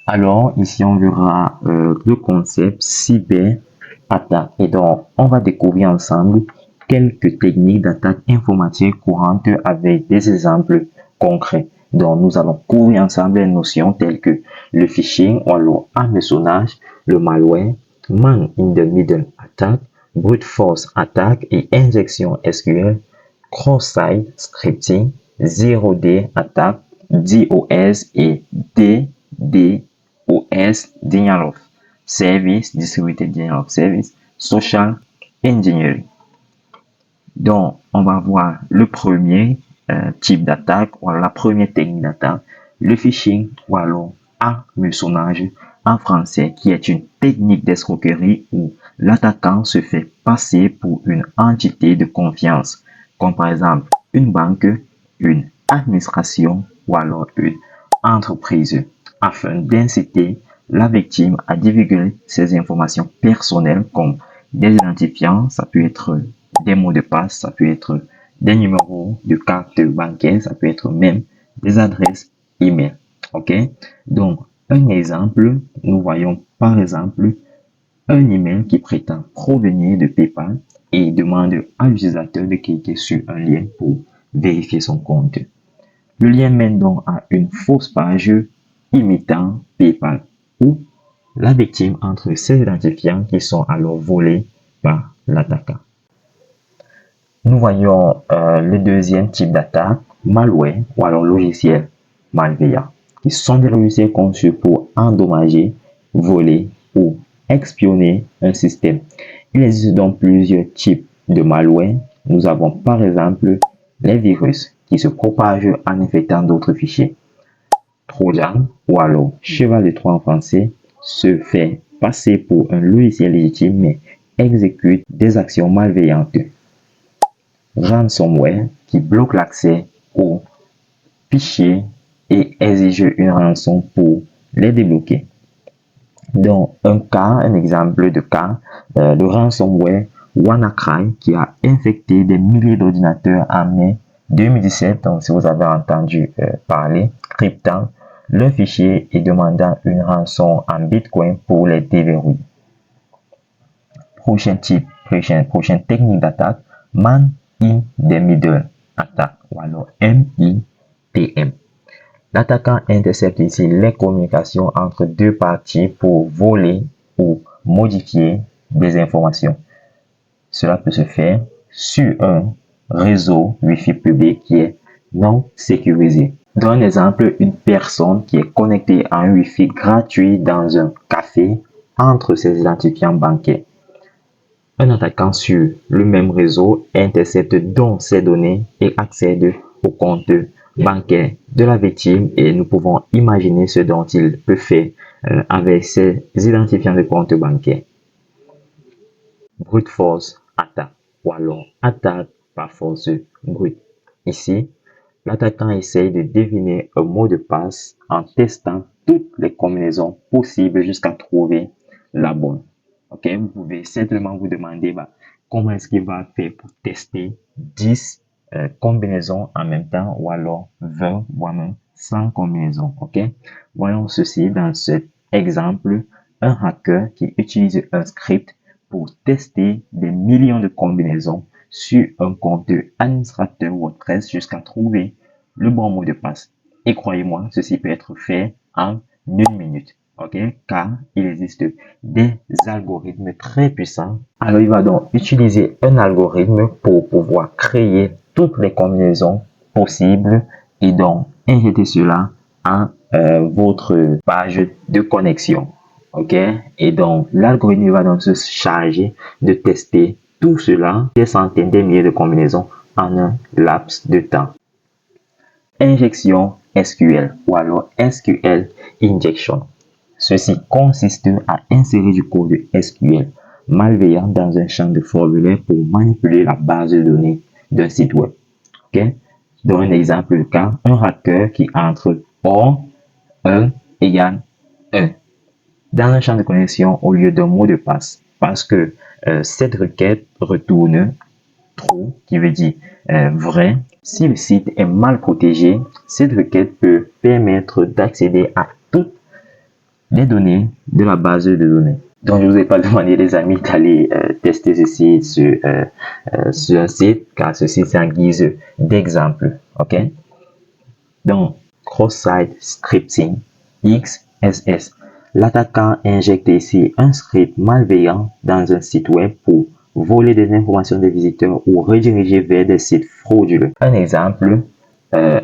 Alors, ici, on verra le concept cyber-attaque. Et donc, on va découvrir ensemble quelques techniques d'attaque informatique courantes avec des exemples concrets. Donc, nous allons couvrir ensemble les notions telles que le phishing ou alors hameçonnage, le malware, man in the middle attack, brute force attack et injection SQL, cross-site scripting, zero day attack, DOS et DDoS, Denial of Service, Distributed Denial of Service, Social Engineering. Donc, on va voir le premier type d'attaque, ou alors la première technique d'attaque, le phishing, ou alors hameçonnage en français, qui est une technique d'escroquerie où l'attaquant se fait passer pour une entité de confiance, comme par exemple une banque, une administration ou alors une entreprise, afin d'inciter la victime à divulguer ses informations personnelles comme des identifiants, ça peut être des mots de passe, ça peut être des numéros de carte bancaire, ça peut être même des adresses email. OK? Donc, un exemple, nous voyons par exemple un email qui prétend provenir de PayPal et demande à l'utilisateur de cliquer sur un lien pour vérifier son compte. Le lien mène donc à une fausse page imitant PayPal où la victime entre ses identifiants qui sont alors volés par l'attaquant. Nous voyons le deuxième type d'attaque, malware ou alors logiciel malveillant, qui sont des logiciels conçus pour endommager, voler ou espionner un système. Il existe donc plusieurs types de malware. Nous avons par exemple les virus qui se propagent en infectant d'autres fichiers. Trojan ou alors cheval de Troie en français se fait passer pour un logiciel légitime mais exécute des actions malveillantes. Ransomware qui bloque l'accès aux fichiers et exige une rançon pour les débloquer. Donc, un exemple de cas de ransomware WannaCry qui a infecté des milliers d'ordinateurs en mai 2017. Donc, si vous avez entendu parler, cryptant le fichier et demandant une rançon en Bitcoin pour les déverrouiller. Prochaine technique d'attaque, Man in the Middle Attack, ou alors MITM. L'attaquant intercepte ici les communications entre deux parties pour voler ou modifier des informations. Cela peut se faire sur un réseau Wi-Fi public qui est non sécurisé. Dans un exemple, une personne qui est connectée à un Wi-Fi gratuit dans un café entre ses identifiants bancaires. Un attaquant sur le même réseau intercepte donc ces données et accède au compte bancaire de la victime et nous pouvons imaginer ce dont il peut faire avec ses identifiants de compte bancaire. Brute force attaque ou alors attaque par force brute. Ici, l'attaquant essaye de deviner un mot de passe en testant toutes les combinaisons possibles jusqu'à trouver la bonne. Ok, vous pouvez simplement vous demander comment est-ce qu'il va faire pour tester 10 combinaisons en même temps ou alors 20 voire même 100 combinaisons. Ok, voyons ceci dans cet exemple. Un hacker qui utilise un script pour tester des millions de combinaisons sur un compte administrateur WordPress jusqu'à trouver le bon mot de passe. Et croyez-moi, ceci peut être fait en 1 minute. Ok, car il existe des algorithmes très puissants. Alors, il va donc utiliser un algorithme pour pouvoir créer toutes les combinaisons possibles et donc injecter cela en votre page de connexion. Ok, et donc l'algorithme va donc se charger de tester tout cela, des centaines, des milliers de combinaisons en un laps de temps. Injection SQL ou alors SQL injection. Ceci consiste à insérer du code SQL malveillant dans un champ de formulaire pour manipuler la base de données d'un site web. Okay? Dans un exemple de cas, un hacker qui entre OR 1 égale 1 dans un champ de connexion au lieu d'un mot de passe parce que cette requête retourne true, qui veut dire vrai. Si le site est mal protégé, cette requête peut permettre d'accéder à toutes les données de la base de données. Donc, je ne vous ai pas demandé, les amis, d'aller tester ceci sur un site, car ceci, c'est en guise d'exemple. OK? Donc, cross-site scripting, XSS. L'attaquant injecte ici un script malveillant dans un site web pour voler des informations des visiteurs ou rediriger vers des sites frauduleux. Un exemple, un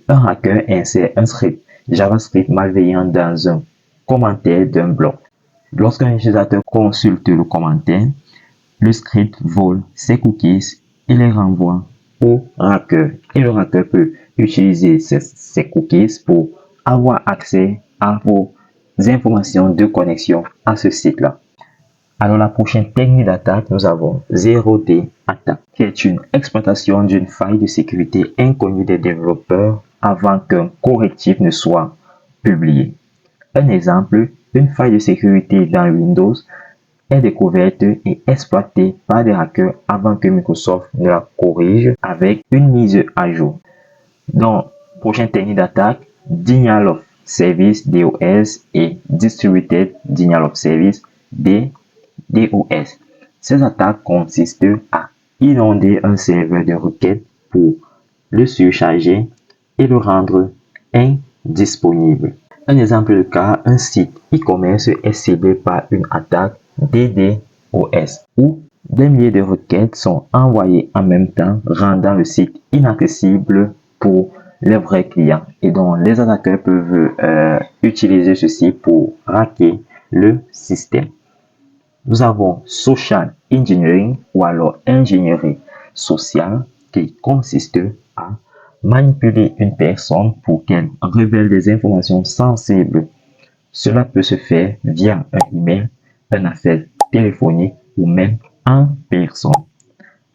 hacker insère un script JavaScript malveillant dans un commentaire d'un blog. Lorsqu'un utilisateur consulte le commentaire, le script vole ses cookies et les renvoie au hacker. Et le hacker peut utiliser ces cookies pour avoir accès à vos informations de connexion à ce site-là. Alors, la prochaine technique d'attaque, nous avons Zero Day Attack, qui est une exploitation d'une faille de sécurité inconnue des développeurs avant qu'un correctif ne soit publié. Un exemple, une faille de sécurité dans Windows est découverte et exploitée par des hackers avant que Microsoft ne la corrige avec une mise à jour. Donc, prochaine technique d'attaque, Denial of Service DOS et Distributed Denial of Service DOS. Ces attaques consistent à inonder un serveur de requêtes pour le surcharger et le rendre indisponible. Un exemple de cas, un site e-commerce est ciblé par une attaque DDoS où des milliers de requêtes sont envoyées en même temps, rendant le site inaccessible pour les vrais clients. Et donc, les attaqueurs peuvent utiliser ceci pour hacker le système. Nous avons Social Engineering ou alors ingénierie sociale qui consiste à manipuler une personne pour qu'elle révèle des informations sensibles. Cela peut se faire via un email, un appel téléphonique ou même en personne.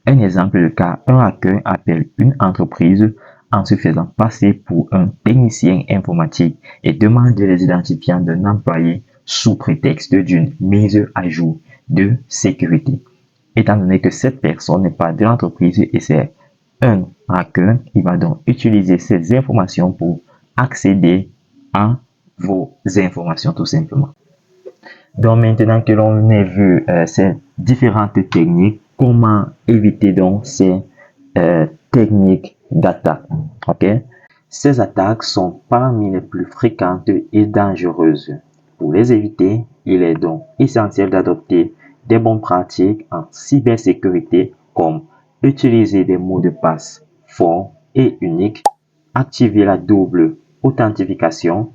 Un exemple de cas, un hacker appelle une entreprise en se faisant passer pour un technicien informatique et demande les identifiants d'un employé sous prétexte d'une mise à jour de sécurité. Étant donné que cette personne n'est pas de l'entreprise et c'est un hacker, il va donc utiliser ces informations pour accéder à vos informations tout simplement. Donc maintenant que l'on a vu ces différentes techniques, comment éviter donc ces techniques d'attaque. Ok? Ces attaques sont parmi les plus fréquentes et dangereuses. Pour les éviter, il est donc essentiel d'adopter des bonnes pratiques en cybersécurité comme utiliser des mots de passe forts et uniques, activer la double authentification,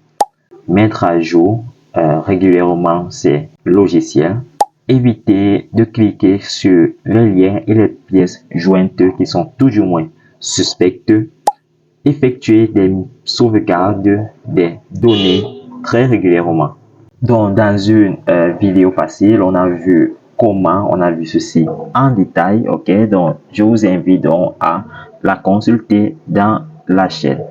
mettre à jour régulièrement ces logiciels, éviter de cliquer sur les liens et les pièces jointes qui sont tout du moins suspectes, effectuer des sauvegardes des données très régulièrement. Donc, dans une vidéo passée, on a vu comment on a vu ceci en détail. Ok, donc je vous invite donc à la consulter dans la chaîne.